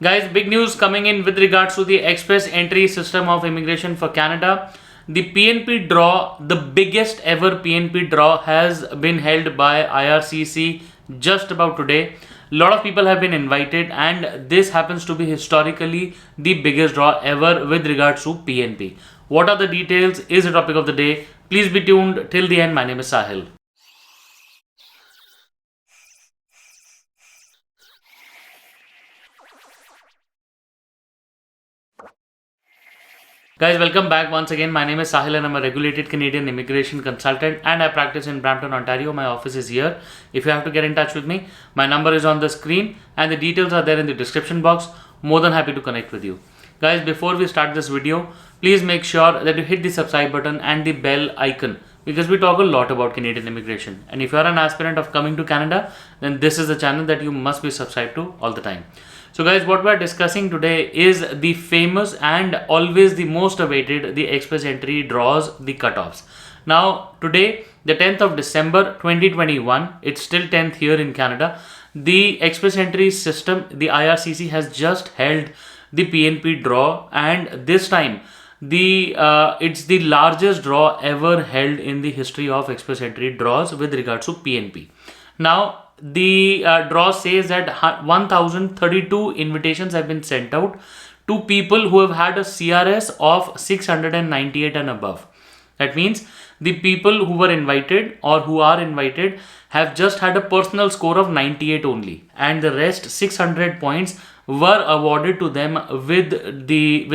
Guys, big news coming in with regards to the express entry system of immigration for Canada. The PNP draw, the biggest ever PNP draw, has been held by IRCC just about today. A lot of people have been invited, and this happens to be historically the biggest draw ever with regards to PNP. What are the details is the topic of the day. Please be tuned till the end. My name is Sahil. Guys, welcome back once again. My name is Sahil and I'm a regulated Canadian immigration consultant and I practice in Brampton, Ontario. My office is here. If you have to get in touch with me, my number is on the screen and the details are there in the description box. More than happy to connect with you. Guys, before we start this video, please make sure that you hit the subscribe button and the bell icon because we talk a lot about Canadian immigration. And if you are an aspirant of coming to Canada, then this is the channel that you must be subscribed to all the time. So guys, what we are discussing today is the famous and always the most awaited, the express entry draws, the cutoffs. Now today, the 10th of December 2021, it's still 10th here in Canada, the express entry system, the IRCC has just held the PNP draw, and this time it's the largest draw ever held in the history of express entry draws with regards to PNP. Now the draw says that 1032 invitations have been sent out to people who have had a CRS of 698 and above. That means the people who were invited or who are invited have just had a personal score of 98 only, and the rest 600 points were awarded to them with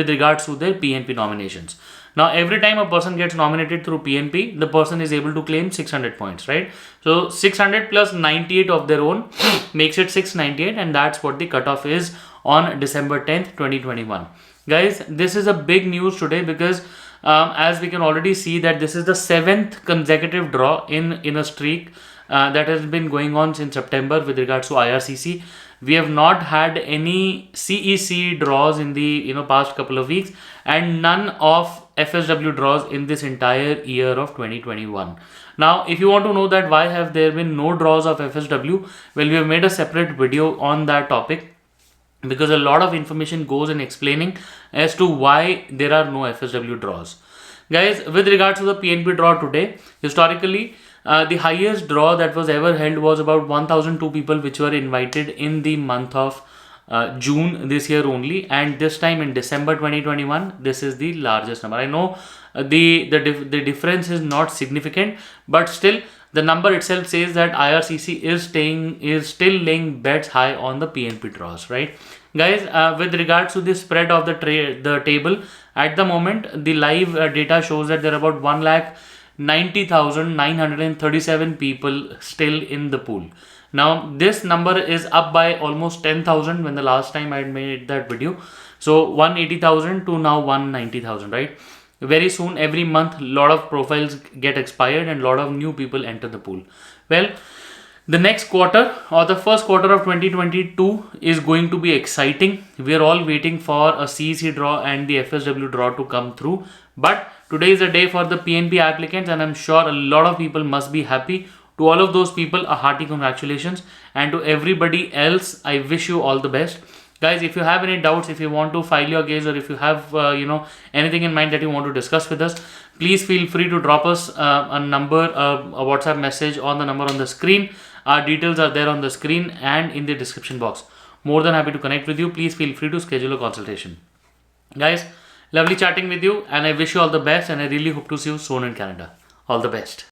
regards to their PNP nominations. Now, every time a person gets nominated through PNP, the person is able to claim 600 points, right? So 600 plus 98 of their own makes it 698, and that's what the cutoff is on December 10th, 2021. Guys, this is a big news today because as we can already see that this is the 7th consecutive draw in a streak that has been going on since September with regards to IRCC. We have not had any CEC draws in the past couple of weeks, and none of FSW draws in this entire year of 2021. Now, if you want to know that why have there been no draws of FSW, well, we have made a separate video on that topic because a lot of information goes in explaining as to why there are no FSW draws. Guys, with regards to the PNP draw today, historically, the highest draw that was ever held was about 1002 people which were invited in the month of June this year only, and this time in December 2021 this is the largest number. I know the difference is not significant, but still the number itself says that IRCC is still laying bets high on the PNP draws, right? Guys, with regards to the spread of the table, at the moment the live data shows that there are about 1,90,937 people still in the pool. Now this number is up by almost 10,000 when the last time I had made that video. So 180,000 to now 190,000, right? Very soon, every month, a lot of profiles get expired and a lot of new people enter the pool. Well, the next quarter or the first quarter of 2022 is going to be exciting. We are all waiting for a CEC draw and the FSW draw to come through. But today is a day for the PNP applicants, and I'm sure a lot of people must be happy. To all of those people, a hearty congratulations, and to everybody else, I wish you all the best. Guys, if you have any doubts, if you want to file your case, or if you have anything in mind that you want to discuss with us, please feel free to drop us a number, a WhatsApp message on the number on the screen. Our details are there on the screen and in the description box. More than happy to connect with you. Please feel free to schedule a consultation. Guys, lovely chatting with you, and I wish you all the best, and I really hope to see you soon in Canada. All the best.